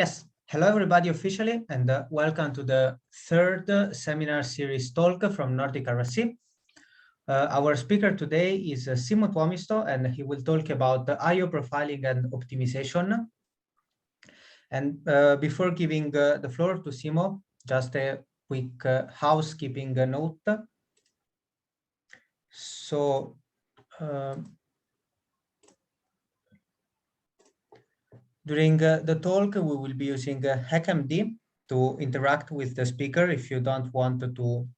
Yes, hello everybody officially, and welcome to the third seminar series talk from Nordic-RSE. Our speaker today is Simo Tuomisto, and he will talk about the I/O profiling and optimization. And before giving the floor to Simo, just a quick housekeeping note. So, during the talk, we will be using HackMD to interact with the speaker. If you don't want to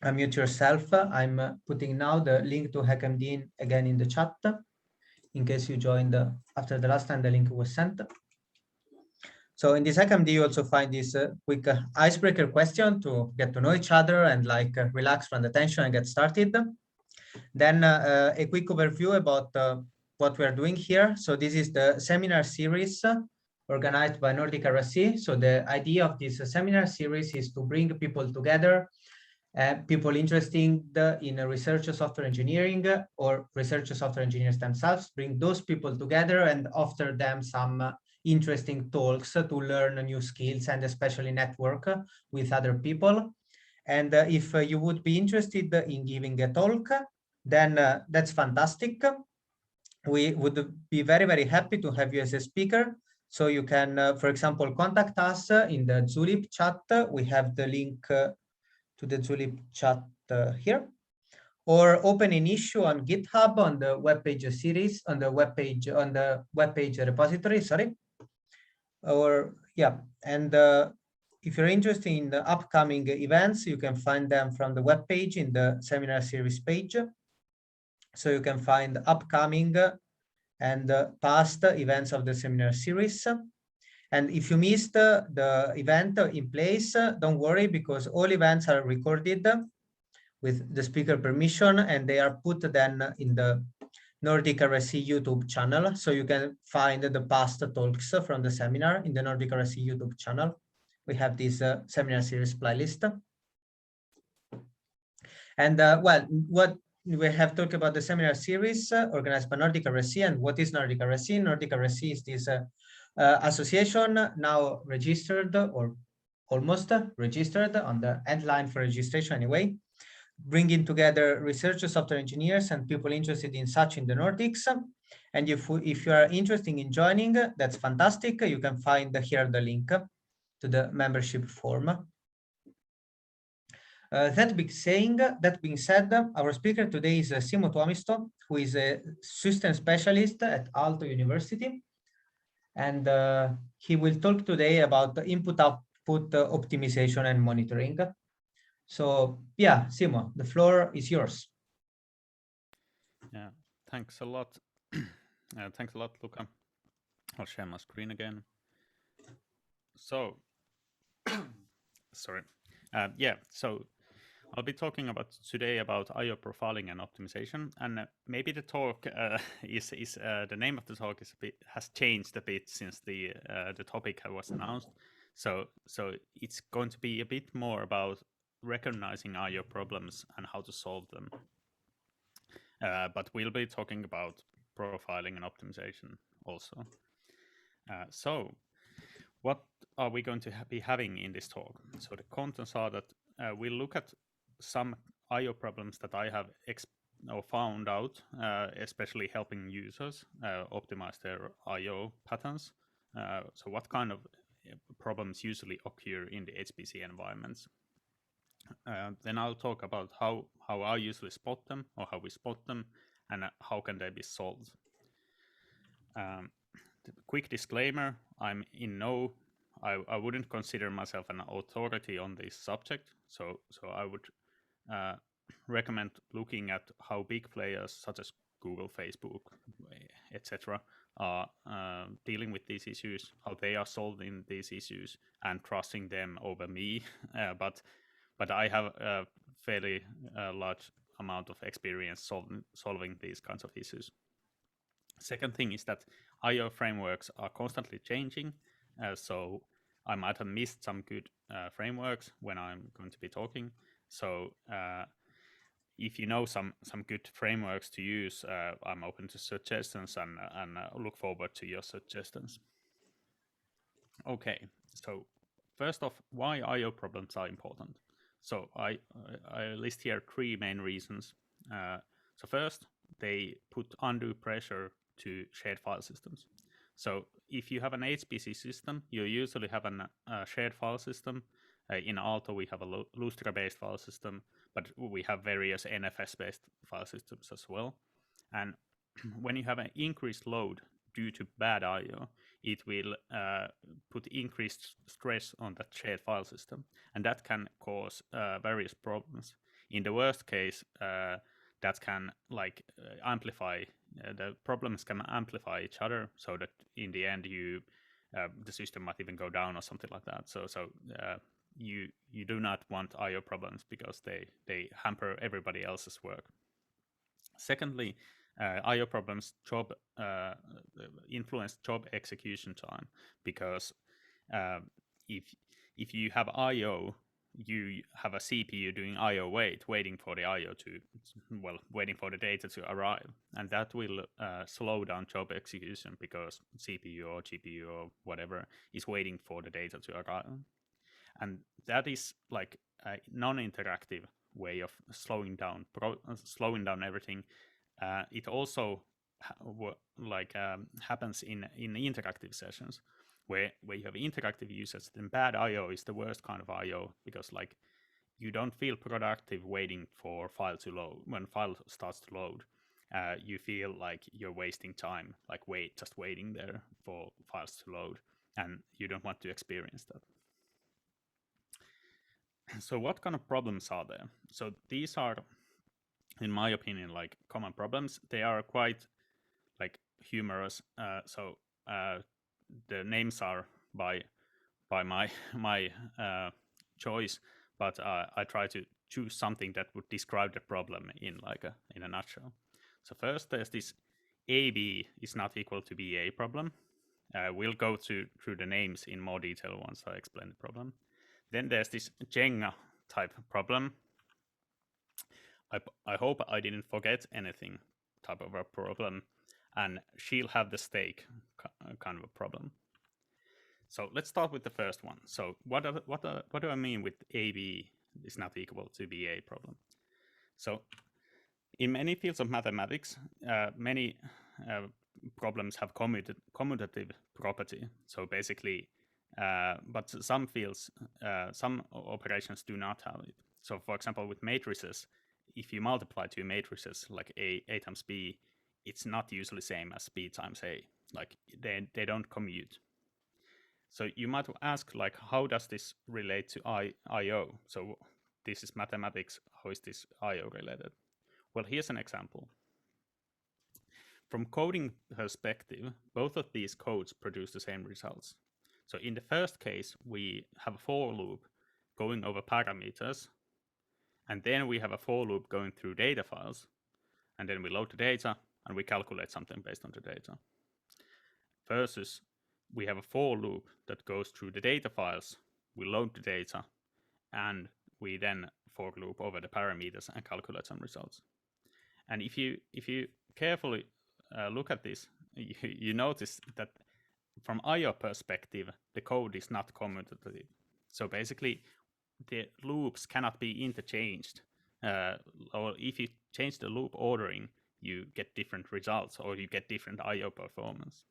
unmute yourself, I'm putting now the link to HackMD again in the chat, in case you joined after the last time the link was sent. So in this HackMD, you also find this quick icebreaker question to get to know each other and relax from the tension and get started. Then a quick overview about what we are doing here. So this is the seminar series organized by Nordic-RSE. So the idea of this seminar series is to bring people together, people interested in research software engineering or research software engineers themselves, bring those people together and offer them some interesting talks to learn new skills and especially network with other people. And if you would be interested in giving a talk, then that's fantastic. We would be very, very happy to have you as a speaker. So you can, for example, contact us in the Zulip chat. We have the link to the Zulip chat here, or open an issue on GitHub on the webpage series, on the webpage repository, sorry. Or yeah, and if you're interested in the upcoming events, you can find them from the webpage in the seminar series page. So you can find upcoming and past events of the seminar series. And if you missed the event in place, don't worry, because all events are recorded with the speaker permission, and they are put then in the Nordic-RSE YouTube channel. So you can find the past talks from the seminar in the Nordic-RSE YouTube channel. We have this seminar series playlist. And well, what we have talked about the seminar series organized by Nordic-RSE. And what is Nordic-RSE? Nordic-RSE is this association now registered or almost registered on the end line for registration anyway, bringing together researchers, software engineers, and people interested in such in the Nordics. And if you are interested in joining, that's fantastic. You can find here the link to the membership form. That being said, our speaker today is Simo Tuomisto, who is a system specialist at Aalto University. And he will talk today about the input-output optimization and monitoring. So yeah, Simo, the floor is yours. Yeah, thanks a lot. Thanks a lot, Luca. I'll share my screen again. So, sorry. Yeah, so I'll be talking today about I/O profiling and optimization, and maybe the talk the name of the talk has changed a bit since the topic was announced. So it's going to be a bit more about recognizing I/O problems and how to solve them. But we'll be talking about profiling and optimization also. So what are we going to be having in this talk? So the contents are that we'll look at some I/O problems that I have found out, especially helping users optimize their I/O patterns. So what kind of problems usually occur in the HPC environments. Then I'll talk about how I usually spot them, or how we spot them, and how can they be solved. Quick disclaimer, I wouldn't consider myself an authority on this subject, so I would recommend looking at how big players such as Google, Facebook, etc. are dealing with these issues, how they are solving these issues, and trusting them over me. But I have a fairly large amount of experience solving these kinds of issues. Second thing is that I/O frameworks are constantly changing, so I might have missed some good frameworks when I'm going to be talking. So if you know some good frameworks to use, I'm open to suggestions and look forward to your suggestions. Okay, so first off, why I/O problems are important. So I list here three main reasons. So first, they put undue pressure to shared file systems. So if you have an HPC system, you usually have a shared file system. In Aalto, we have a Lustre-based file system, but we have various NFS-based file systems as well. And when you have an increased load due to bad I/O, it will put increased stress on that shared file system, and that can cause various problems. In the worst case, that can amplify the problems can amplify each other, so that in the end the system might even go down or something like that. So you do not want I/O problems because they hamper everybody else's work. Secondly, I/O problems influence job execution time, because uh, if if you have I/O, you have a CPU doing I/O waiting for the I/O waiting for the data to arrive, and that will slow down job execution because CPU or GPU or whatever is waiting for the data to arrive, and that is like a non-interactive way of slowing down everything. It also happens in interactive sessions where you have interactive users. Then bad I/O is the worst kind of I/O, because you don't feel productive waiting for file to load. When file starts to load, you feel like you're wasting time, just waiting there for files to load, and you don't want to experience that. So what kind of problems are there? So these are, in my opinion, common problems. They are quite humorous. The names are by my choice, but I try to choose something that would describe the problem in a nutshell. So first, there's this AB is not equal to BA problem. We'll go through the names in more detail once I explain the problem. Then there's this Jenga type problem. I hope I didn't forget anything type of a problem. And she'll have the stake kind of a problem. So let's start with the first one. So what do I mean with AB is not equal to BA problem? So in many fields of mathematics, many problems have commutative property. So basically, but some fields, some operations do not have it. So for example, with matrices, if you multiply two matrices like A times B, it's not usually same as B times A. They don't commute. So you might ask, how does this relate to I/O? So this is mathematics. How is this I/O related? Well, here's an example. From coding perspective, both of these codes produce the same results. So in the first case, we have a for loop going over parameters, and then we have a for loop going through data files, and then we load the data and we calculate something based on the data. Versus we have a for loop that goes through the data files, we load the data, and we then for loop over the parameters and calculate some results. And if you carefully look at this, you notice that from I/O perspective, the code is not commutative. So basically, the loops cannot be interchanged. Or if you change the loop ordering, you get different results, or you get different I/O performance.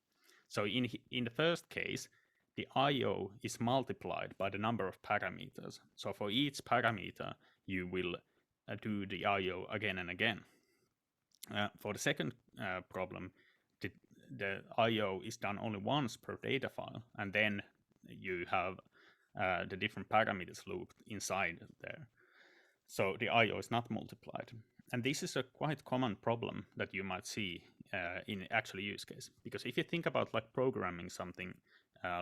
So in the first case, the I/O is multiplied by the number of parameters. So for each parameter, you will do the I/O again and again. For the second problem, the I/O is done only once per data file, and then you have the different parameters looped inside there. So the I/O is not multiplied. And this is a quite common problem that you might see in actual use case. Because if you think about programming something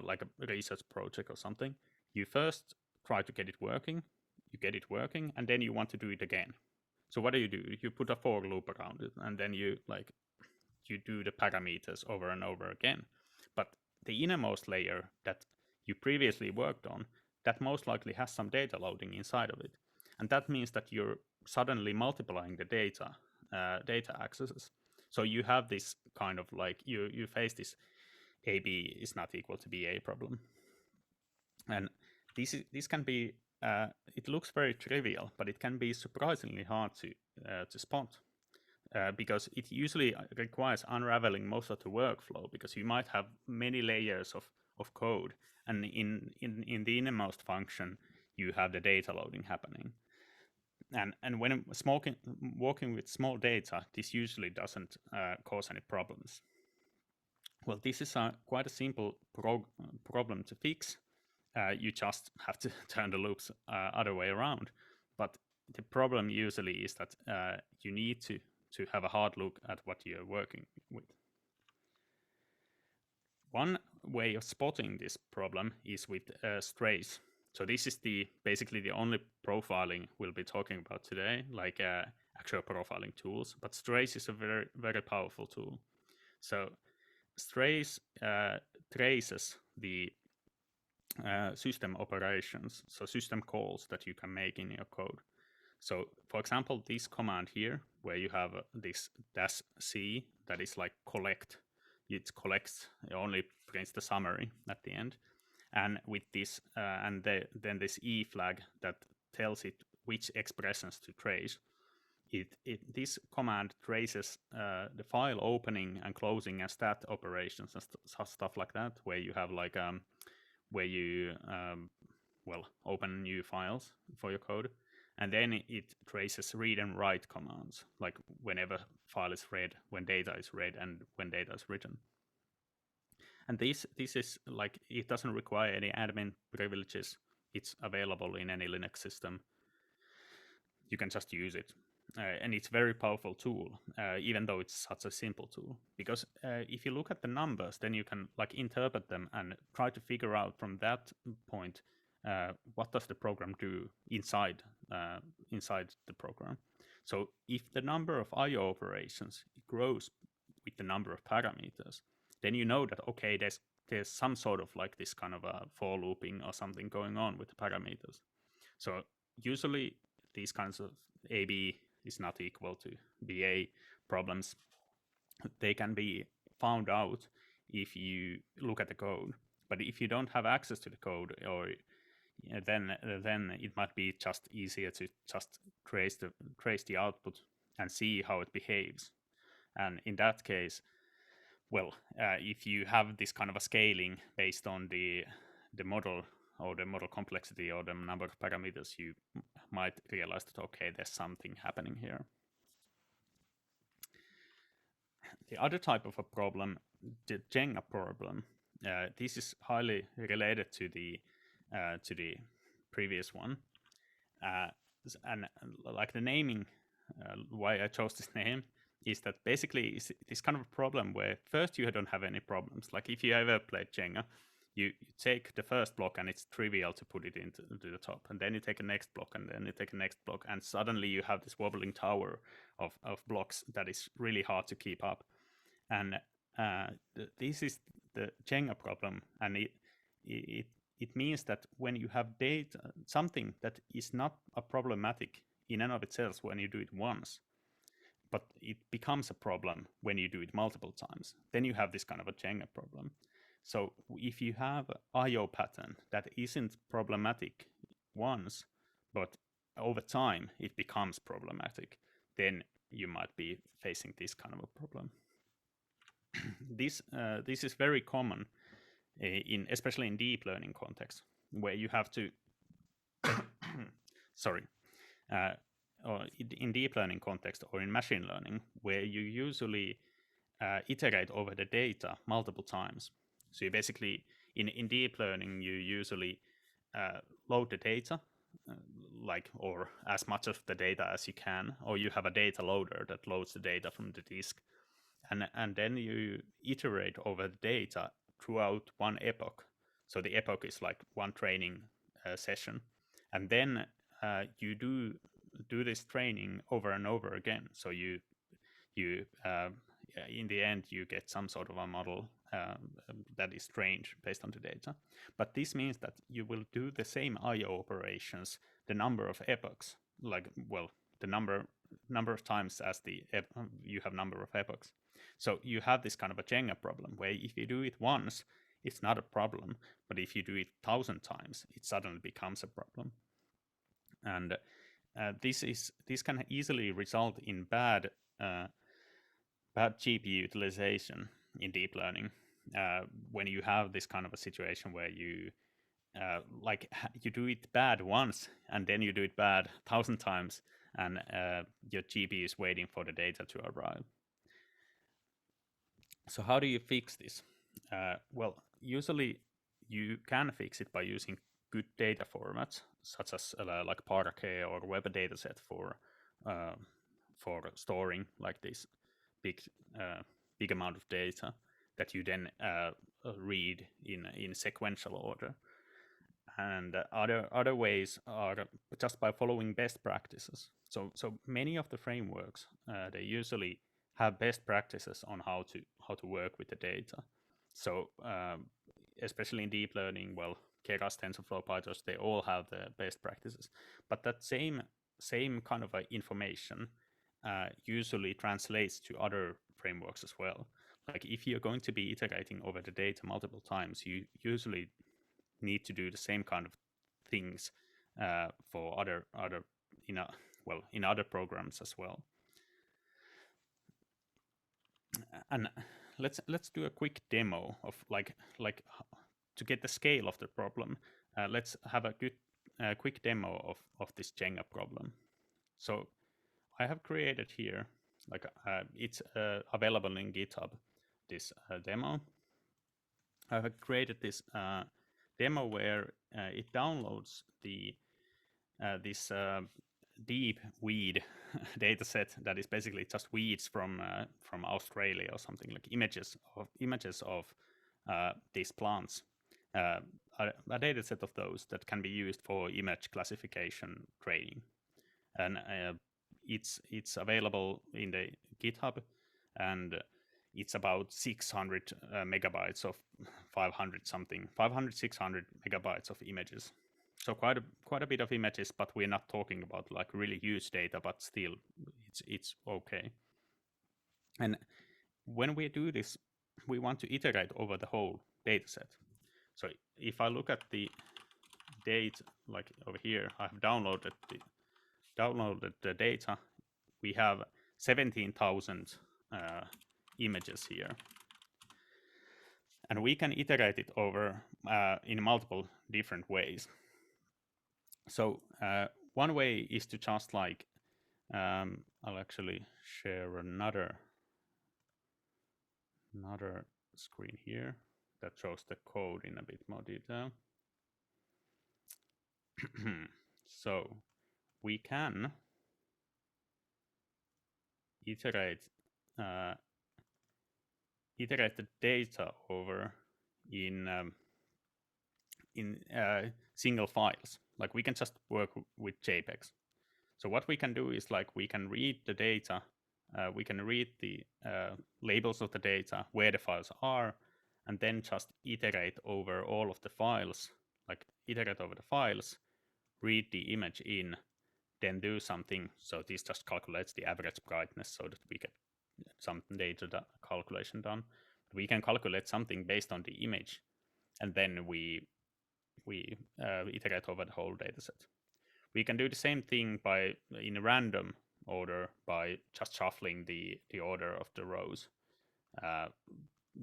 like a research project or something, you first try to get it working, and then you want to do it again. So what do? You put a for loop around it, and then you do the parameters over and over again. But the innermost layer that you previously worked on, that most likely has some data loading inside of it. And that means that you're suddenly multiplying the data accesses. So you have this kind of you face this AB is not equal to BA problem. And this can be it looks very trivial, but it can be surprisingly hard to spot. Because it usually requires unraveling most of the workflow, because you might have many layers of code, and in the innermost function you have the data loading happening. And when working with small data, this usually doesn't cause any problems. Well, this is quite a simple problem to fix. You just have to turn the loops other way around. But the problem usually is that you need to have a hard look at what you're working with. One way of spotting this problem is with Strace. So this is basically the only profiling we'll be talking about today, like actual profiling tools. But Strace is a very, very powerful tool. So Strace traces the system operations, so system calls that you can make in your code. So for example, this command here, where you have this -c that is like collect, it collects, it only prints the summary at the end. And with this, then this E flag that tells it which expressions to trace. This command traces the file opening and closing and stat operations and stuff like that, where you have like where you open new files for your code, and then it traces read and write commands, like whenever file is read, when data is read, and when data is written. And this is like, it doesn't require any admin privileges. It's available in any Linux system. You can just use it. And it's a very powerful tool, even though it's such a simple tool. Because if you look at the numbers, then you can like interpret them and try to figure out from that point what does the program do inside the program. So if the number of I/O operations grows with the number of parameters, then you know that okay, there's some sort of like this kind of a for looping or something going on with the parameters. So usually these kinds of AB is not equal to BA problems, they can be found out if you look at the code. But if you don't have access to the code, or then it might be just easier to just trace the output and see how it behaves. And in that case, well, if you have this kind of a scaling based on the model, or the model complexity, or the number of parameters, you might realize that, okay, there's something happening here. The other type of a problem, the Jenga problem, this is highly related to the previous one. And like the naming, why I chose this name, is that basically it's kind of a problem where first you don't have any problems. Like if you ever played Jenga, you take the first block and it's trivial to put it into the top, and then you take a next block, and then you take a next block, and suddenly you have this wobbling tower of blocks that is really hard to keep up. And this is the Jenga problem, and it means that when you have data, something that is not a problematic in and of itself when you do it once, but it becomes a problem when you do it multiple times, then you have this kind of a Jenga problem. So if you have an I/O pattern that isn't problematic once, but over time it becomes problematic, then you might be facing this kind of a problem. This is very common especially in deep learning context, where you have to sorry, or in deep learning context, or in machine learning, where you usually iterate over the data multiple times. So you basically, in deep learning, you usually load the data, or as much of the data as you can, or you have a data loader that loads the data from the disk, and then you iterate over the data throughout one epoch. So the epoch is like one training session, and then you do this training over and over again. So you in the end you get some sort of a model that is trained based on the data. But this means that you will do the same I/O operations the number of epochs, the number of times as you have number of epochs. So you have this kind of a Jenga problem, where if you do it once, it's not a problem. But if you do it 1,000 times, it suddenly becomes a problem. And this can easily result in bad GPU utilization in deep learning when you have this kind of a situation where you you do it bad once and then you do it bad 1,000 times, and your GPU is waiting for the data to arrive. So how do you fix this? Well, usually you can fix it by using good data formats, such as like Parquet or Web dataset for storing like this big amount of data that you then read in sequential order. And other ways are just by following best practices. So many of the frameworks they usually have best practices on how to work with the data. So especially in deep learning, well, Keras, TensorFlow, PyTorch, they all have the best practices. But that same kind of information usually translates to other frameworks as well. Like if you're going to be iterating over the data multiple times, you usually need to do the same kind of things for other in other programs as well. And let's do a quick demo of like to get the scale of the problem. Let's have a good quick demo of this Jenga problem. So I have created here, like it's available in GitHub, this demo. I have created this demo where it downloads the this deep weed dataset that is basically just weeds from Australia or something, like images of these plants. A dataset of those that can be used for image classification training, and it's available in the GitHub, and it's about 600 megabytes of 500 600 megabytes of images. So quite a bit of images, but we're not talking about like really huge data, but still it's okay. And when we do this, we want to iterate over the whole data set. So if I look at the date, like over here, I have downloaded the data. We have 17,000 images here. And we can iterate it over in multiple different ways. So one way is to just like, I'll actually share another screen here that shows the code in a bit more detail. So we can iterate the data over in single files. Like we can just work with JPEGs. So what we can do is like we can read the data, we can read the labels of the data, where the files are, and then just iterate over all of the files, like iterate over the files, read the image in, then do something. So this just calculates the average brightness so that we get some data calculation done. We can calculate something based on the image, and then we iterate over the whole dataset. We can do the same thing in a random order by just shuffling the order of the rows.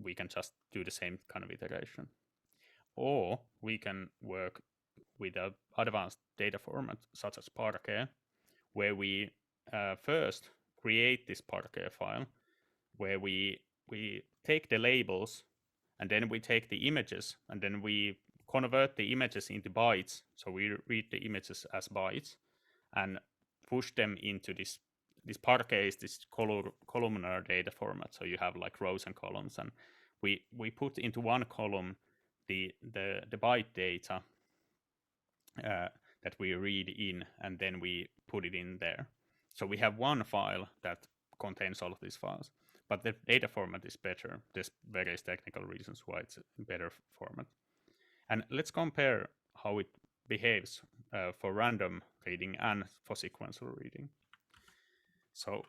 We can just do the same kind of iteration. Or we can work with an advanced data format such as Parquet, where we first create this Parquet file, where we take the labels, and then we take the images, and then we convert the images into bytes. So we read the images as bytes and push them into this Parquet is this columnar data format. So you have like rows and columns, and we put into one column the byte data that we read in, and then we put it in there. So we have one file that contains all of these files, but the data format is better. There's various technical reasons why it's a better format. And let's compare how it behaves for random reading and for sequential reading. So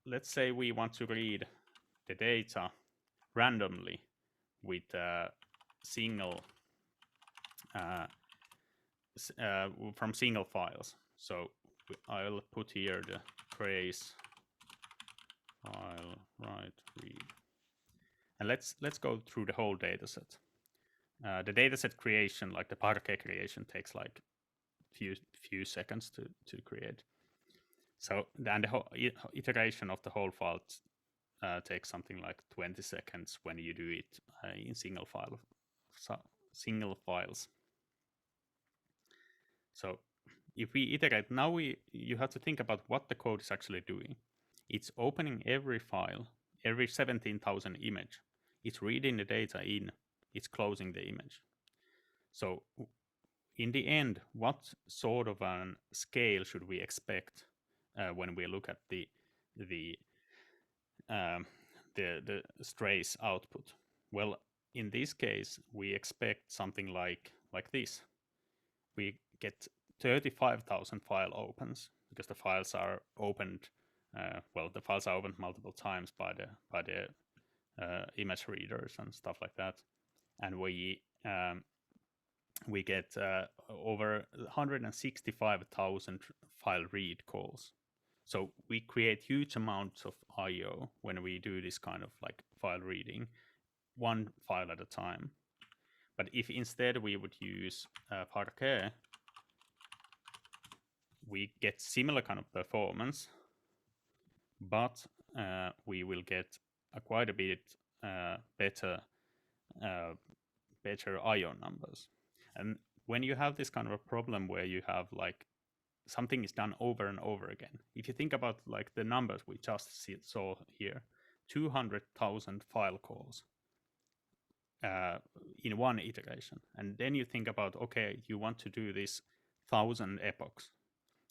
let's say we want to read the data randomly with single from single files. So I'll put here the trace file write read, and let's go through the whole data set. The dataset creation, like the Parquet creation, takes like few seconds to create. So then the whole iteration of the whole file takes something like 20 seconds when you do it in single single files. So if we iterate now, you have to think about what the code is actually doing. It's opening every file, every 17,000 image. It's reading the data in. It's closing the image. So in the end, what sort of a scale should we expect when we look at the Strace output? Well, in this case, we expect something like this. We get 35,000 file opens because the files are opened. The files are opened multiple times by the image readers and stuff like that, and we get over 165,000 file read calls. So we create huge amounts of I/O when we do this kind of like file reading, one file at a time. But if instead we would use Parquet, we get similar kind of performance, but we will get quite a bit better I/O numbers. And when you have this kind of a problem where you have like something is done over and over again, if you think about like the numbers we just saw here, 200,000 file calls in one iteration, and then you think about, okay, you want to do this 1,000 epochs,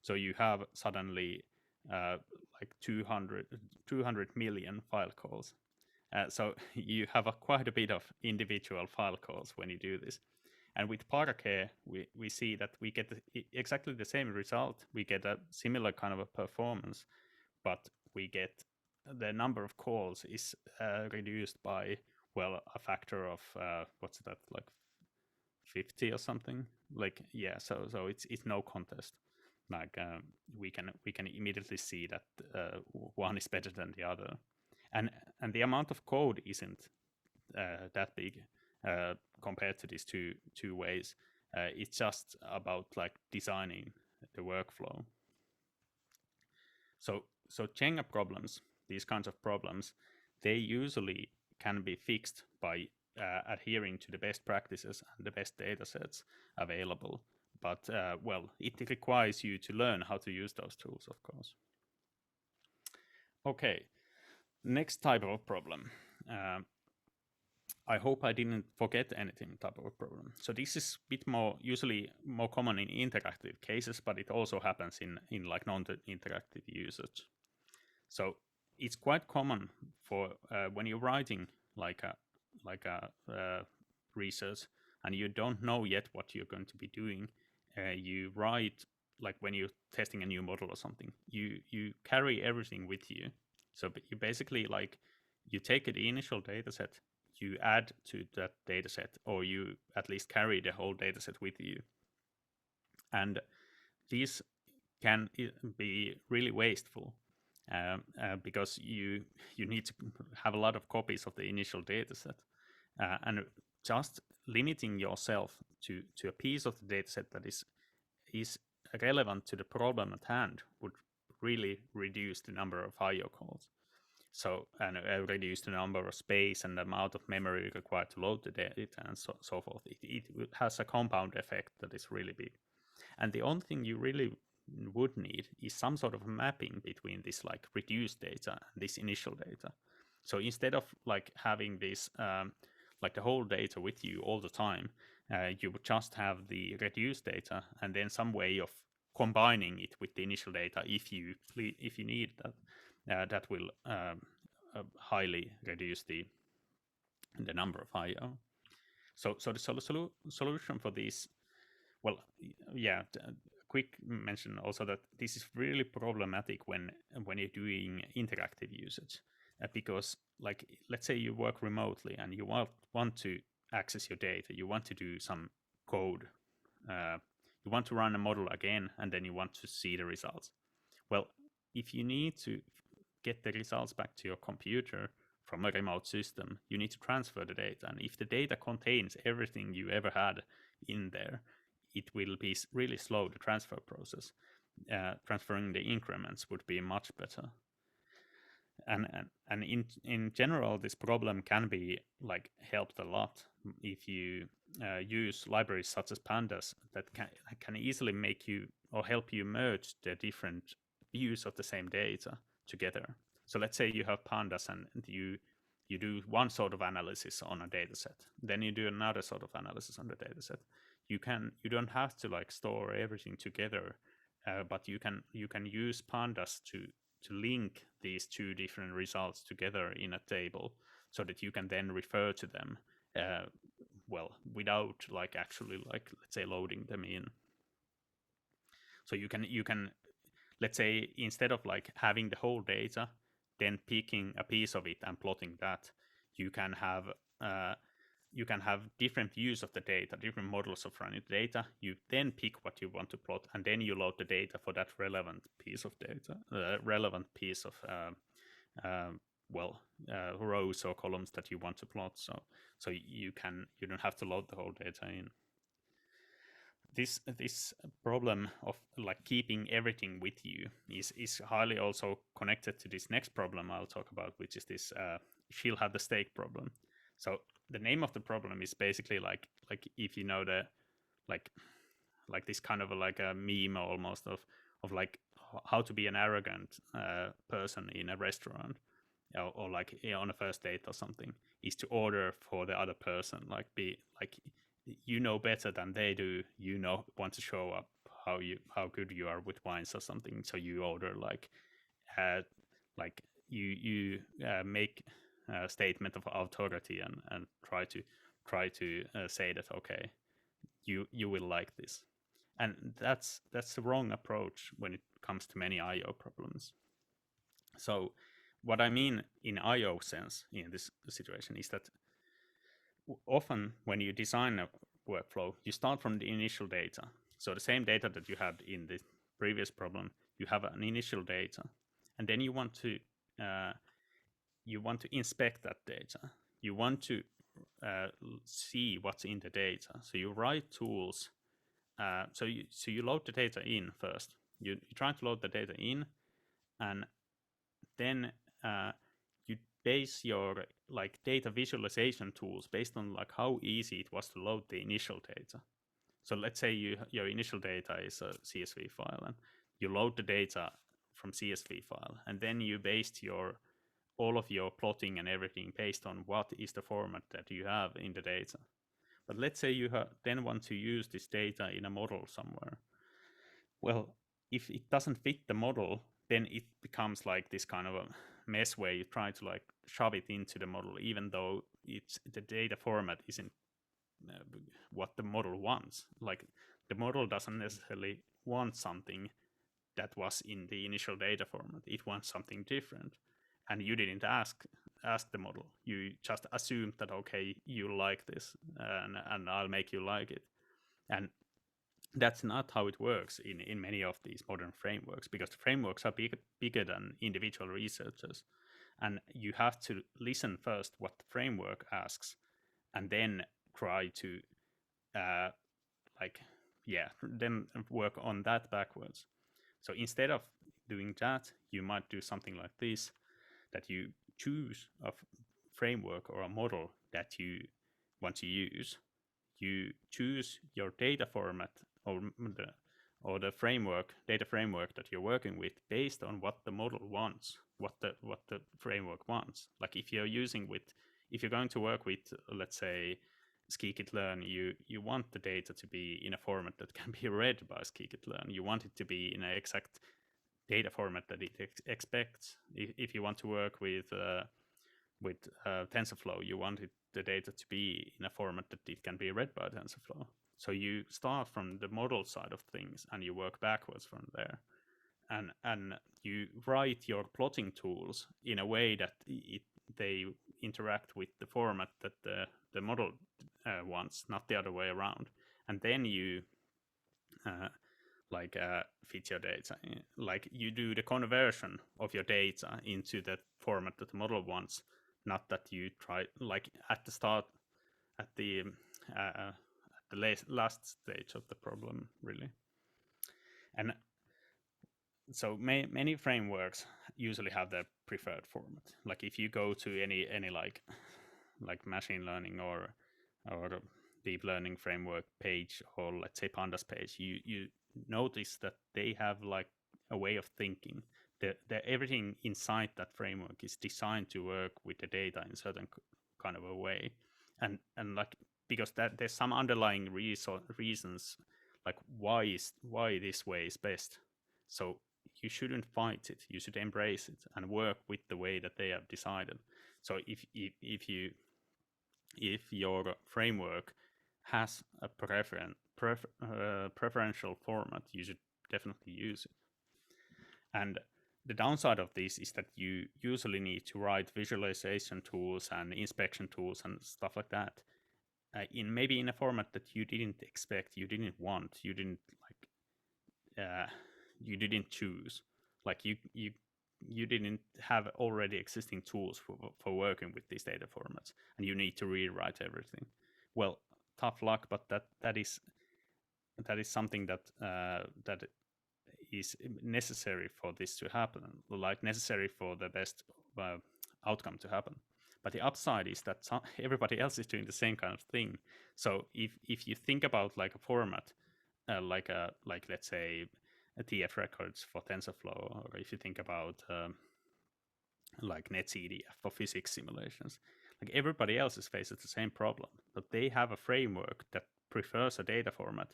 so you have suddenly like 200 million file calls. So you have quite a bit of individual file calls when you do this. And with Parquet, we see that we get exactly the same result. We get a similar kind of a performance, but we get the number of calls is reduced by, well, a factor of what's that, like 50 or something. Like, yeah, so it's no contest. Like we can immediately see that one is better than the other, and the amount of code isn't that big compared to these two ways. It's just about like designing the workflow. So Jenga problems, these kinds of problems, they usually can be fixed by adhering to the best practices and the best data sets available. But it requires you to learn how to use those tools, of course. Okay, next type of problem. I hope I didn't forget anything type of problem. So this is a bit usually more common in interactive cases, but it also happens in like non-interactive usage. So it's quite common for when you're writing like a research and you don't know yet what you're going to be doing. You write, like when you're testing a new model or something, you carry everything with you. So you basically like you take the initial data set, you add to that data set, or you at least carry the whole data set with you. And these can be really wasteful because you need to have a lot of copies of the initial data set. And just limiting yourself to a piece of the data set that is relevant to the problem at hand would really reduce the number of I/O calls. So, and reduce the number of space and the amount of memory required to load the data and so forth. It has a compound effect that is really big. And the only thing you really would need is some sort of mapping between this like reduced data and this initial data. So instead of like having this like the whole data with you all the time, you would just have the reduced data and then some way of combining it with the initial data if you need that. That will highly reduce the number of I/O. So the solution for this, well, yeah, quick mention also that this is really problematic when you're doing interactive usage, because like let's say you work remotely and you want want to access your data, you want to do some code, you want to run a model again, and then you want to see the results. Well, if you need to get the results back to your computer from a remote system, you need to transfer the data. And if the data contains everything you ever had in there, it will be really slow, the transfer process. Transferring the increments would be much better. And in general, this problem can be like helped a lot if you use libraries such as pandas that can easily make you or help you merge the different views of the same data together. So let's say you have pandas and you do one sort of analysis on a data set, then you do another sort of analysis on the data set. You don't have to like store everything together, but you can use pandas to link these two different results together in a table so that you can then refer to them without like actually like, let's say, loading them in. So you can let's say, instead of like having the whole data, then picking a piece of it and plotting that, you can have different views of the data, different models of running the data. You then pick what you want to plot, and then you load the data for that relevant piece of data, relevant piece of rows or columns that you want to plot. So you don't have to load the whole data in. This problem of like keeping everything with you is highly also connected to this next problem I'll talk about, which is this she'll have the steak problem. So the name of the problem is basically like if you know the like this kind of like a meme almost of like how to be an arrogant person in a restaurant, or like on a first date or something, is to order for the other person, like be like, you know better than they do, want to show up how good you are with wines or something, so you order like you make a statement of authority and try to say that, okay, you will like this. And that's the wrong approach when it comes to many IO problems. So what I mean in IO sense in this situation is that often when you design a workflow, you start from the initial data. So the same data that you had in the previous problem, you have an initial data, and then you want to inspect that data. You want to see what's in the data. So you write tools. So you load the data in first. You try to load the data in, and then you base your like data visualization tools based on like how easy it was to load the initial data. So let's say your initial data is a CSV file, and you load the data from CSV file, and then you based all of your plotting and everything based on what is the format that you have in the data. But let's say you then want to use this data in a model somewhere. Well, if it doesn't fit the model, then it becomes like this kind of a mess where you try to like shove it into the model, even though the data format isn't what the model wants. Like the model doesn't necessarily want something that was in the initial data format. It wants something different, and you didn't ask the model. You just assumed that, okay, you like this, and I'll make you like it. And that's not how it works in many of these modern frameworks, because the frameworks are bigger than individual researchers, and you have to listen first what the framework asks, and then try to then work on that backwards. So instead of doing that, you might do something like this, that you choose a framework or a model that you want to use. You choose your data format or the framework, data framework that you're working with based on what the model wants, what the framework wants. Like if you're going to work with, let's say, scikit-learn, you want the data to be in a format that can be read by scikit-learn. You want it to be in an exact data format that it expects. If you want to work with TensorFlow, you want the data to be in a format that it can be read by TensorFlow. So you start from the model side of things and you work backwards from there. And you write your plotting tools in a way that they interact with the format that the model wants, not the other way around. And then you fit your data, like you do the conversion of your data into the format that the model wants, not that you try like at the start, at the last stage of the problem, really. And so many frameworks usually have their preferred format. Like if you go to any like machine learning or deep learning framework page, or let's say pandas page, you notice that they have like a way of thinking. Everything inside that framework is designed to work with the data in a certain kind of a way, and like because that there's some underlying reasons like why this way is best. So you shouldn't fight it. You should embrace it and work with the way that they have decided. So if your framework has a preferential format, you should definitely use it. And the downside of this is that you usually need to write visualization tools and inspection tools and stuff like that maybe in a format that you didn't expect, you didn't want, you didn't you didn't choose. Like you didn't have already existing tools for working with these data formats, and you need to rewrite everything. Well, tough luck, but that is something that that is necessary for this to happen, like necessary for the best outcome to happen. But the upside is that everybody else is doing the same kind of thing. So if you think about like a format, like let's say a TF records for TensorFlow, or if you think about like NetCDF for physics simulations, like everybody else is facing the same problem, but they have a framework that prefers a data format,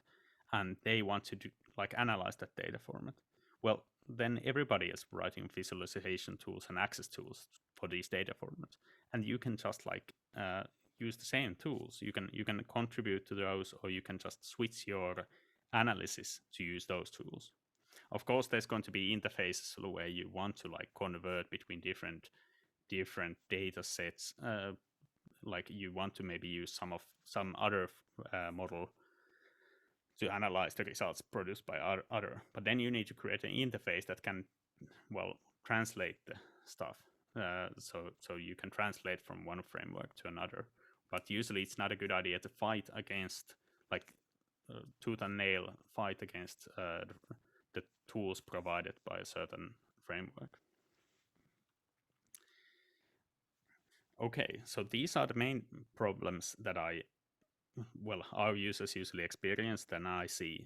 and they want to do like analyze that data format. Well, then everybody is writing visualization tools and access tools for these data formats, and you can just like use the same tools. You can contribute to those, or you can just switch your analysis to use those tools. Of course, there's going to be interfaces where you want to like convert between different data sets. Like you want to maybe use some other model to analyze the results produced by other. But then you need to create an interface that can, well, translate the stuff. So you can translate from one framework to another. But usually it's not a good idea to fight against, like, tooth and nail fight against the tools provided by a certain framework. Okay, so these are the main problems that our users usually experience, then I see.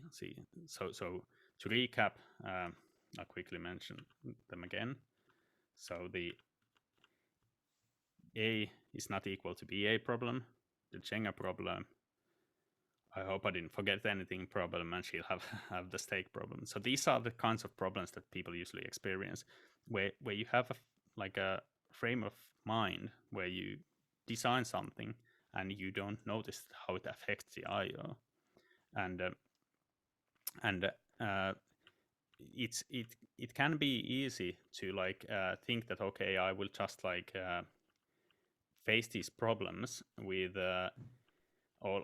So to recap, I'll quickly mention them again. So the A is not equal to BA problem, the Jenga problem, I hope I didn't forget anything problem, and she'll have the stake problem. So these are the kinds of problems that people usually experience, where you have a frame of mind where you design something and you don't notice how it affects the I/O, and it can be easy to think that, okay, I will just face these problems with or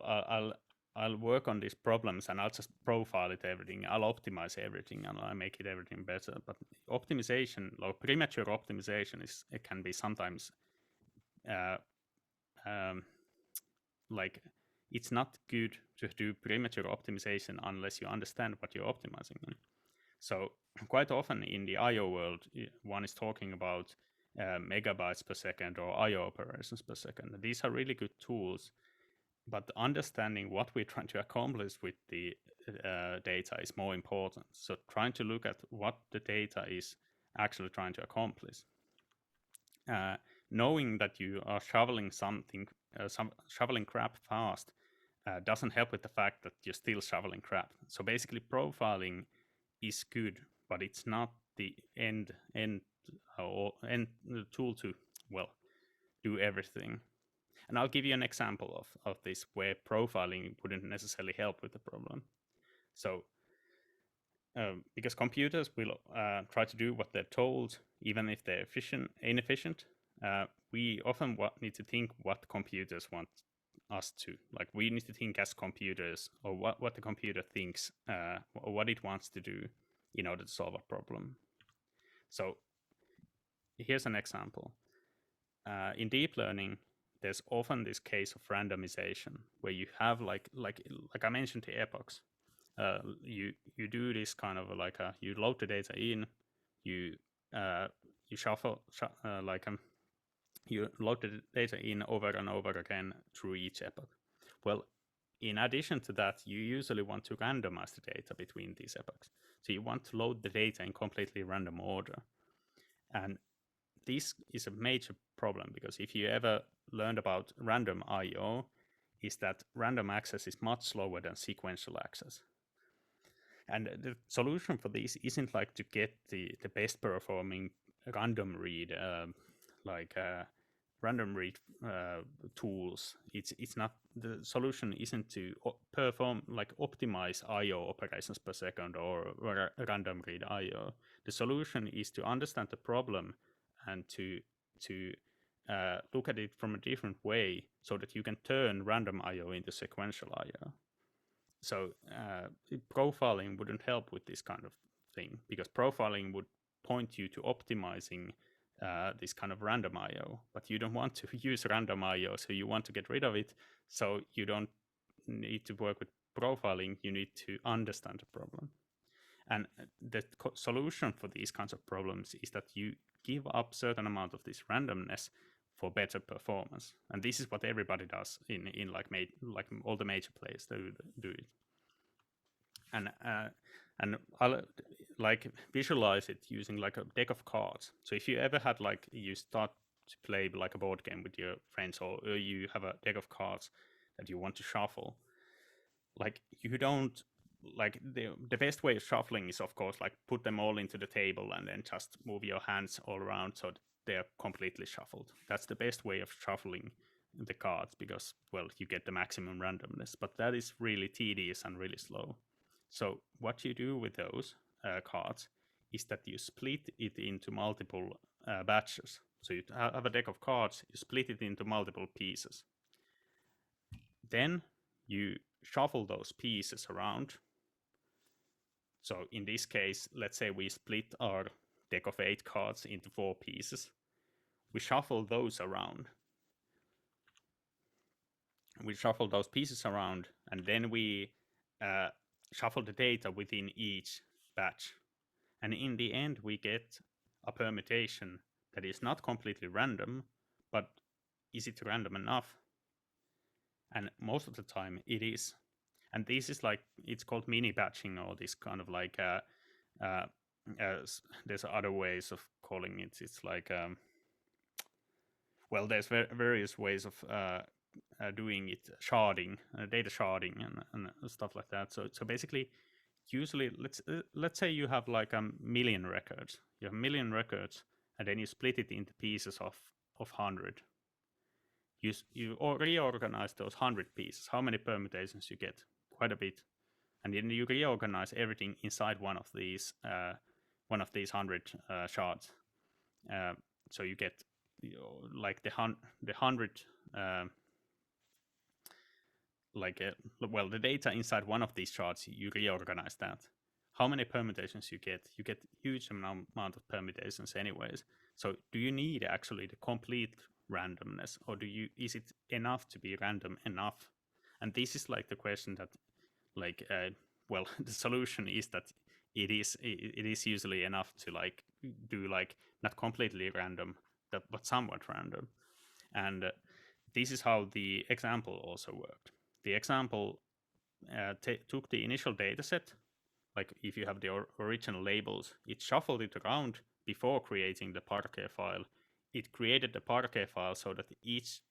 I'll work on these problems and I'll just profile it everything. I'll optimize everything and I'll make it everything better. But optimization, or premature optimization, it can be sometimes it's not good to do premature optimization unless you understand what you're optimizing in. So quite often in the I/O world, one is talking about megabytes per second or I/O operations per second. These are really good tools, but understanding what we're trying to accomplish with the data is more important. So trying to look at what the data is actually trying to accomplish. Knowing that you are shoveling shoveling crap fast doesn't help with the fact that you're still shoveling crap. So basically profiling is good, but it's not the end tool to, well, do everything. And I'll give you an example of this where profiling wouldn't necessarily help with the problem. So because computers will try to do what they're told, even if they're inefficient, we often need to think what computers want us to, like we need to think as computers, or what the computer thinks, or what it wants to do in order to solve a problem. So here's an example. In deep learning, there's often this case of randomization where you have like I mentioned the epochs. You do this kind of like you load the data in, you shuffle you load the data in over and over again through each epoch. Well, in addition to that, you usually want to randomize the data between these epochs. So you want to load the data in completely random order. And this is a major problem, because if you ever learned about random I/O, is that random access is much slower than sequential access. And the solution for this isn't like to get the best performing random read random read tools. It's not, the solution isn't to perform like optimize I/O operations per second or random read I/O. The solution is to understand the problem and to look at it from a different way, so that you can turn random I/O into sequential I/O. So profiling wouldn't help with this kind of thing, because profiling would point you to optimizing this kind of random I/O, but you don't want to use random I/O, so you want to get rid of it. So you don't need to work with profiling, you need to understand the problem. And the solution for these kinds of problems is that you give up certain amount of this randomness for better performance. And this is what everybody does in like all the major players do it. And I'll like visualize it using like a deck of cards. So if you ever had like, you start to play like a board game with your friends, or you have a deck of cards that you want to shuffle, like you don't, like the best way of shuffling is of course like put them all into the table and then just move your hands all around so they're completely shuffled. That's the best way of shuffling the cards, because, well, you get the maximum randomness, but that is really tedious and really slow. So what you do with those cards is that you split it into multiple batches. So you have a deck of cards, you split it into multiple pieces. Then you shuffle those pieces around. So in this case, let's say we split our deck of 8 cards into 4 pieces. We shuffle those around. We shuffle those pieces around, and then we shuffle the data within each batch. And in the end, we get a permutation that is not completely random, but is it random enough? And most of the time it is. And this is like, it's called mini batching, or this kind of like, there's other ways of calling it. It's like, well, there's various ways of doing it, sharding, data sharding, and stuff like that. So basically, usually, let's say you have like a million records. You have a million records, and then you split it into pieces of 100. You reorganize those 100 pieces. How many permutations you get? Quite a bit. And then you reorganize everything inside one of these 100 shards. So you get like the 100 the data inside one of these shards, you reorganize that. How many permutations you get? You get huge amount of permutations anyways. So do you need actually the complete randomness, or is it enough to be random enough? And this is like the question that, like, the solution is that it is usually enough to like do like not completely random, but somewhat random. And this is how the example also worked. The example took the initial data set, like if you have the original labels, it shuffled it around before creating the Parquet file. It created the Parquet file so that each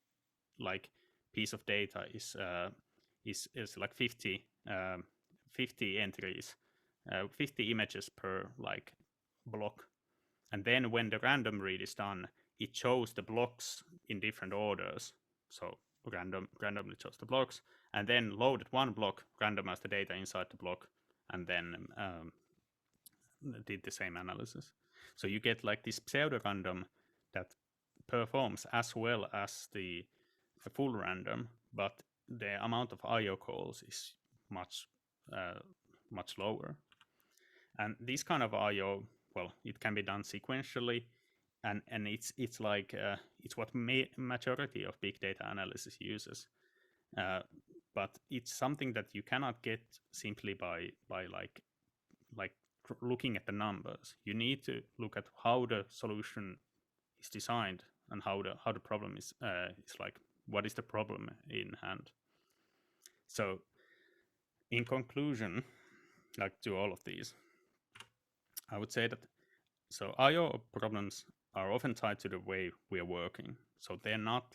like piece of data is like 50 entries, 50 images per like block. And then when the random read is done, it shows the blocks in different orders. So randomly chose the blocks, and then loaded one block, randomized the data inside the block, and then did the same analysis. So you get like this pseudo random that performs as well as the full random, but the amount of IO calls is much lower. And this kind of IO, well, it can be done sequentially, and it's like it's what majority of big data analysis uses. But it's something that you cannot get simply by like looking at the numbers. You need to look at how the solution is designed and how the problem is like, what is the problem in hand. So in conclusion, like to all of these, I would say that so IO problems are often tied to the way we are working. So they're not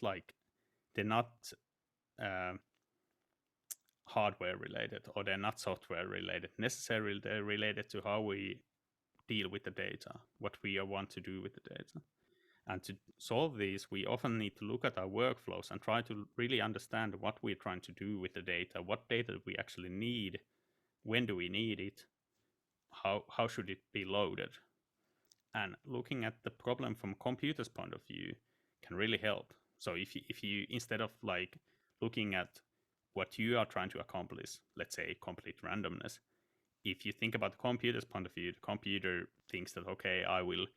hardware related, or they're not software related necessarily. They're related to how we deal with the data, what we want to do with the data. And to solve these, we often need to look at our workflows and try to really understand what we're trying to do with the data, what data we actually need, when do we need it, how should it be loaded. And looking at the problem from computer's point of view can really help. So if you instead of like looking at what you are trying to accomplish, let's say complete randomness, if you think about the computer's point of view, the computer thinks that, okay, I will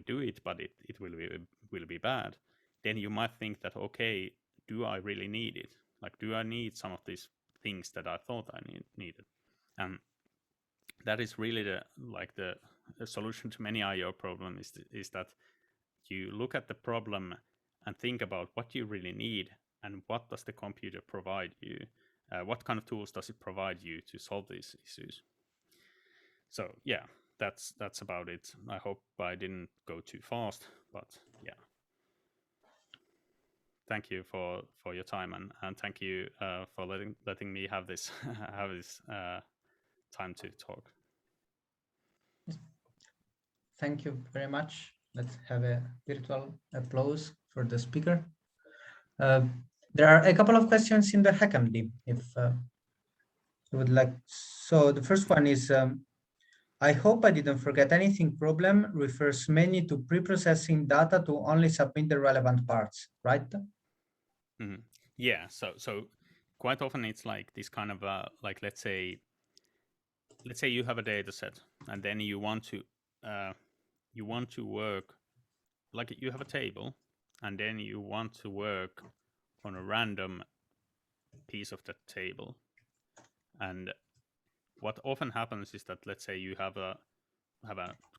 do it, but it will be bad. Then you might think that, okay, do I really need it? Like, do I need some of these things that I thought I needed? And that is really the solution to many IO problems is that you look at the problem and think about what you really need and what does the computer provide you. What kind of tools does it provide you to solve these issues? So yeah, that's about it. I hope I didn't go too fast, but yeah. Thank you for your time, and thank you for letting me have this time to talk. Thank you very much. Let's have a virtual applause for the speaker. There are a couple of questions in the HackMD, if you would like. So the first one is, I hope I didn't forget anything. Problem refers mainly to pre-processing data to only submit the relevant parts, right? Mm-hmm. Yeah. So quite often it's like this kind of like let's say you have a data set and then you want to work, like you have a table and then you want to work on a random piece of that table. And what often happens is that, let's say you have a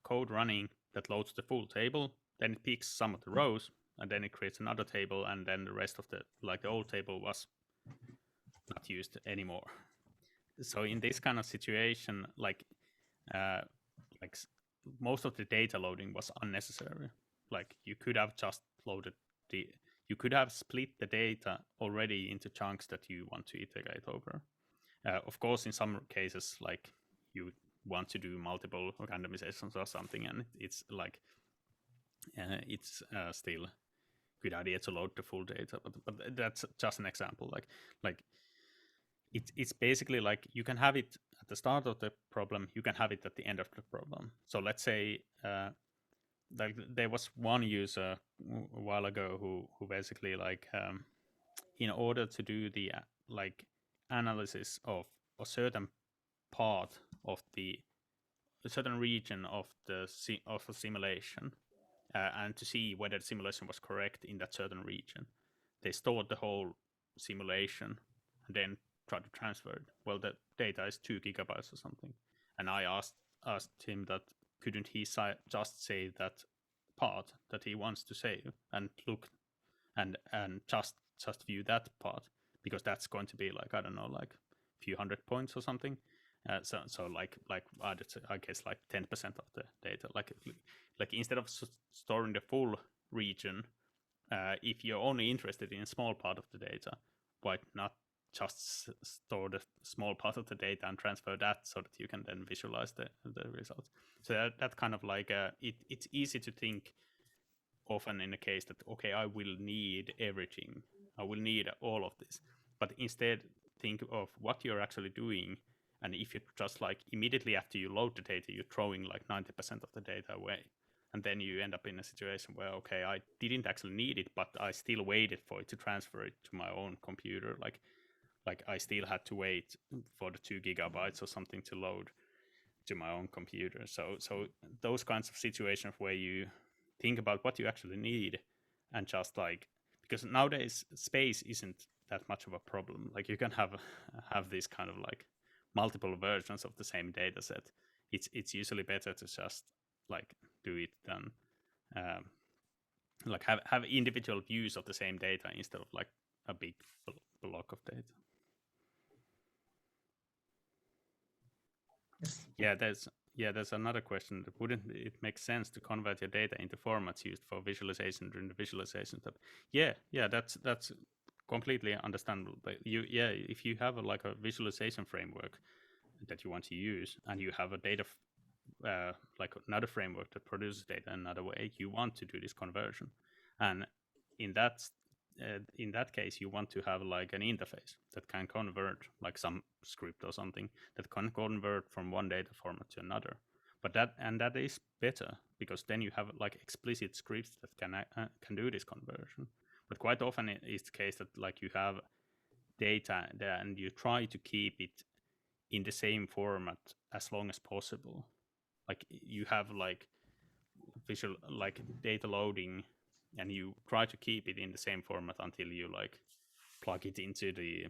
code running that loads the full table, then it picks some of the rows, and then it creates another table, and then the rest of the old table was not used anymore. So in this kind of situation, like most of the data loading was unnecessary. Like you could have just you could have split the data already into chunks that you want to iterate over. Of course, in some cases, like you want to do multiple randomizations or something, and it's like it's still a good idea to load the full data. But that's just an example. Like it's basically like you can have it at the start of the problem, you can have it at the end of the problem. So let's say like there was one user a while ago who basically like in order to do the like analysis of a certain part of a certain region of a simulation and to see whether the simulation was correct in that certain region, they stored the whole simulation and then tried to transfer it. Well, the data is 2 gigabytes or something, and I asked him that couldn't he just save that part that he wants to save and look and just view that part, because that's going to be like, I don't know, like a few hundred points or something. So like I guess like 10% of the data. Like instead of storing the full region, if you're only interested in a small part of the data, why not just store the small part of the data and transfer that so that you can then visualize the results. So that kind of like it's easy to think often in the case that, okay, I will need everything, I will need all of this, but instead think of what you're actually doing. And if you just like immediately after you load the data, you're throwing like 90% of the data away, and then you end up in a situation where, okay, I didn't actually need it, but I still waited for it to transfer it to my own computer. Like I still had to wait for the 2 gigabytes or something to load to my own computer. So those kinds of situations where you think about what you actually need, and just like, because nowadays space isn't that much of a problem. Like you can have this kind of like multiple versions of the same data set. It's usually better to just like do it than like have individual views of the same data instead of like a big block of data. Yes. There's another question. Wouldn't it make sense to convert your data into formats used for visualization during the visualization step? Yeah, that's completely understandable. But if you have like a visualization framework that you want to use, and you have a data like another framework that produces data another way, you want to do this conversion, and in that case, you want to have like an interface that can convert, like some script or something that can convert from one data format to another. But that is better, because then you have like explicit scripts that can do this conversion. But quite often it is the case that like you have data there and you try to keep it in the same format as long as possible. Like you have like visual like data loading, and you try to keep it in the same format until you like plug it into the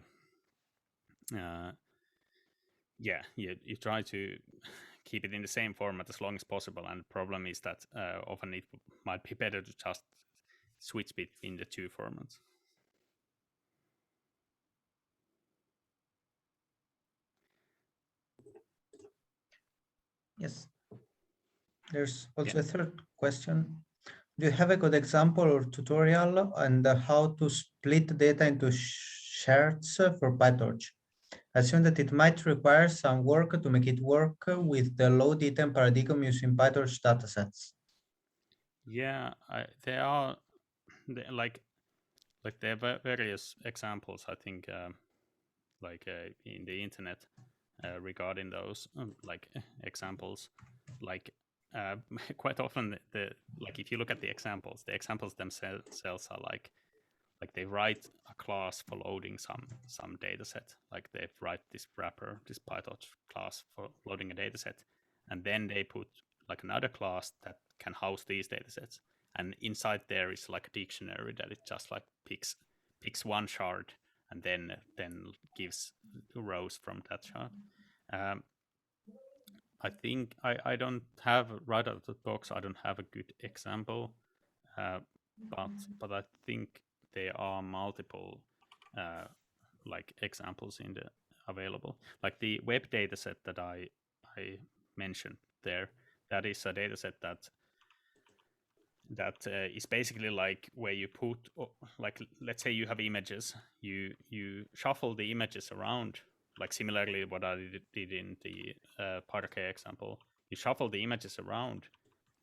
you try to keep it in the same format as long as possible. And the problem is that often it might be better to just switch between the two formats. Yes. There's also a third question. Do you have a good example or tutorial on how to split data into shards for PyTorch? I assume that it might require some work to make it work with the load item paradigm using PyTorch datasets. Yeah, there are like there are various examples, I think, in the internet regarding those examples. Like quite often, like if you look at the examples themselves are like they write a class for loading some data set. Like they write this wrapper, this PyTorch class for loading a data set, and then they put like another class that can house these data sets. And inside there is like a dictionary that it just like picks one shard, and then gives rows from that shard. Um, I think I don't have right out of the box. I don't have a good example, but I think there are multiple like examples in the available. Like the web dataset that I mentioned there, that is a dataset that is basically like where you put like, let's say you have images, you shuffle the images around, like similarly what I did in the Parquet example. You shuffle the images around,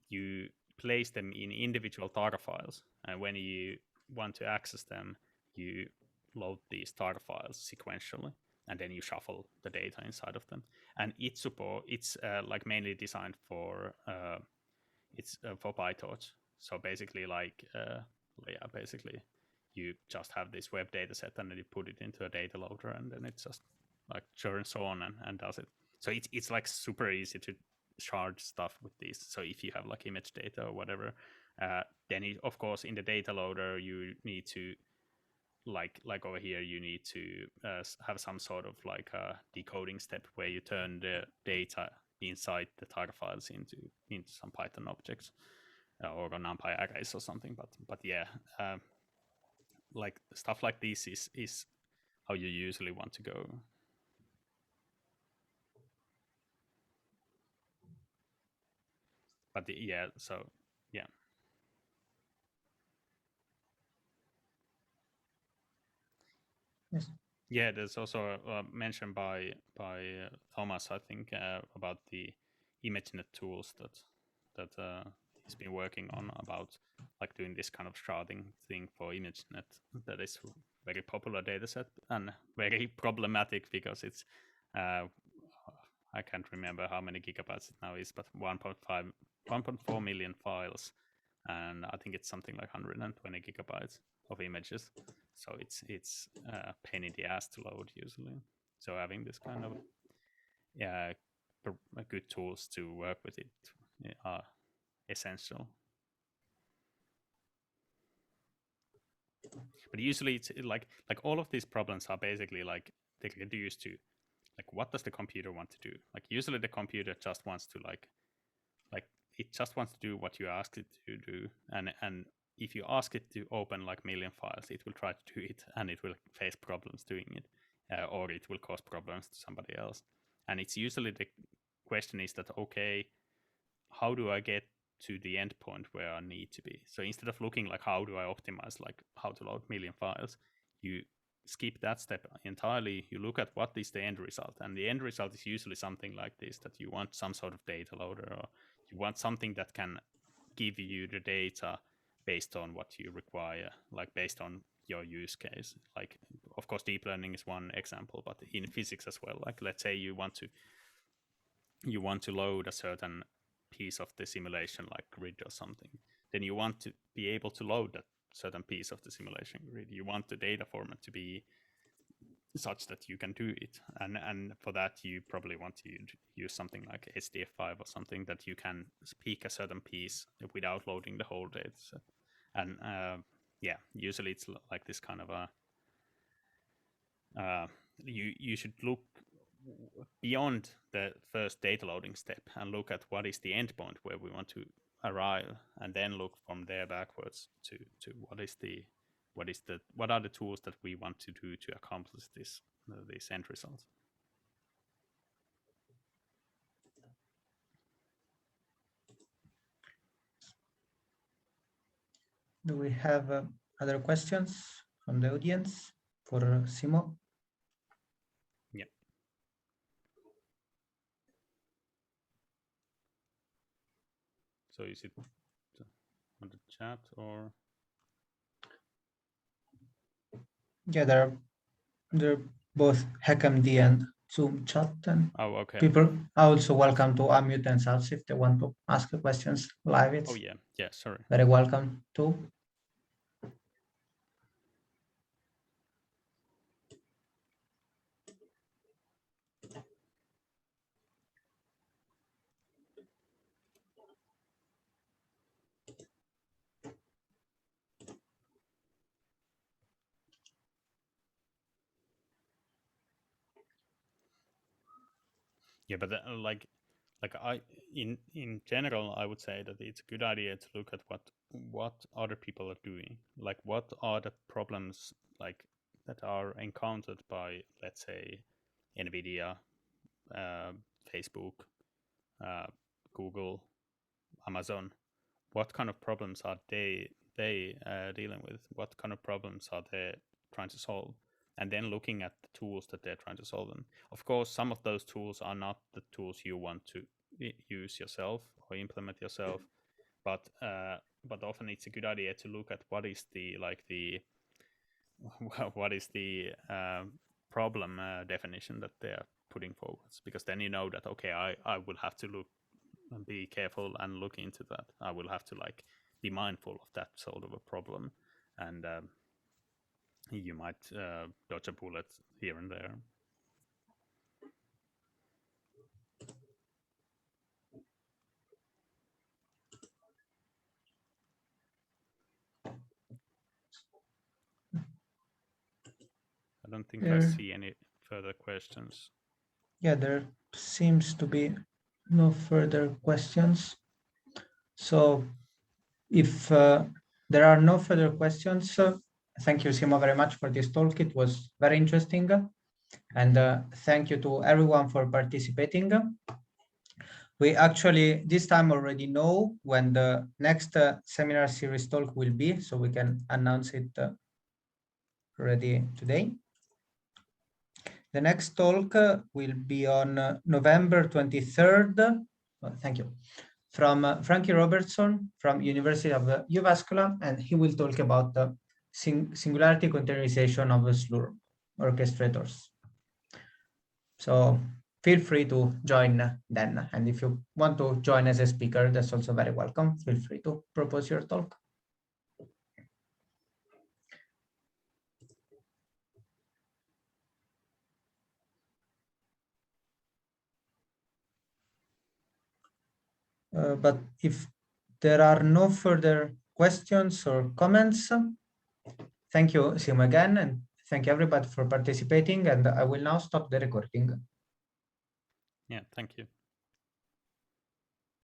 you place them in individual Targa files, and when you want to access them, you load these Targa files sequentially, and then you shuffle the data inside of them. And it's like mainly designed for for PyTorch. So basically, basically you just have this web data set, and then you put it into a data loader, and then it just like churns on and does it. So it's like super easy to shard stuff with these. So if you have like image data or whatever, then of course in the data loader you need to like over here you need to have some sort of like a decoding step where you turn the data inside the target files into some Python objects or NumPy arrays or something. But yeah, like stuff like this is how you usually want to go. But yeah, so yeah. Yes. Yeah, there's also a mention by Thomas, I think, about the ImageNet tools that he's been working on, about like doing this kind of sharding thing for ImageNet. That is very popular data set and very problematic, because it's I can't remember how many gigabytes it now is, but 1.4 million files, and I think it's something like 120 gigabytes of images. So it's a pain in the ass to load usually. So having this kind of good tools to work with it are essential. But usually it's like all of these problems are basically like they reduce to like what does the computer want to do? Like usually the computer just wants to like it just wants to do what you ask it to do, and if you ask it to open like million files, it will try to do it, and it will face problems doing it, or it will cause problems to somebody else. And it's usually the question is that, okay, how do I get to the endpoint where I need to be? So instead of looking like how do I optimize like how to load million files, you skip that step entirely. You look at what is the end result, and the end result is usually something like this, that you want some sort of data loader, or you want something that can give you the data based on what you require, like based on your use case. Like, of course, deep learning is one example, but in physics as well. Like, let's say you want to load a certain piece of the simulation, like grid or something. Then you want to be able to load that certain piece of the simulation grid. You want the data format to be such that you can do it, and for that you probably want to use something like SDF5 or something that you can pick a certain piece without loading the whole data set. And usually it's like this kind of a you should look beyond the first data loading step and look at what is the endpoint where we want to arrive, and then look from there backwards to what are the tools that we want to do to accomplish this end result. Do we have other questions from the audience for Simo? Yeah. So is it on the chat or? Yeah, they're both HackMD and Zoom chat, and people are also welcome to unmute themselves if they want to ask the questions live. It's sorry. Very welcome too. Yeah, but in general, I would say that it's a good idea to look at what other people are doing. Like, what are the problems like that are encountered by, let's say, NVIDIA, Facebook, Google, Amazon. What kind of problems are they dealing with? What kind of problems are they trying to solve? And then looking at the tools that they're trying to solve them. Of course, some of those tools are not the tools you want to use yourself or implement yourself, but often it's a good idea to look at what is the problem definition that they're putting forwards, because then you know that, okay, I will have to look and be careful and look into that. I will have to like be mindful of that sort of a problem, and you might dodge a bullet here and there. I don't think I see any further questions. Yeah, there seems to be no further questions. So if there are no further questions, thank you, Simo, very much for this talk. It was very interesting. And thank you to everyone for participating. We actually this time already know when the next seminar series talk will be, so we can announce it already today. The next talk will be on November 23rd. Thank you. From Frankie Robertson from University of Uvascular, and he will talk about the singularity containerization of the Slurm orchestrators. So feel free to join then. And if you want to join as a speaker, that's also very welcome. Feel free to propose your talk. But if there are no further questions or comments, thank you, Sim, again, and thank everybody for participating, and I will now stop the recording. Yeah, thank you.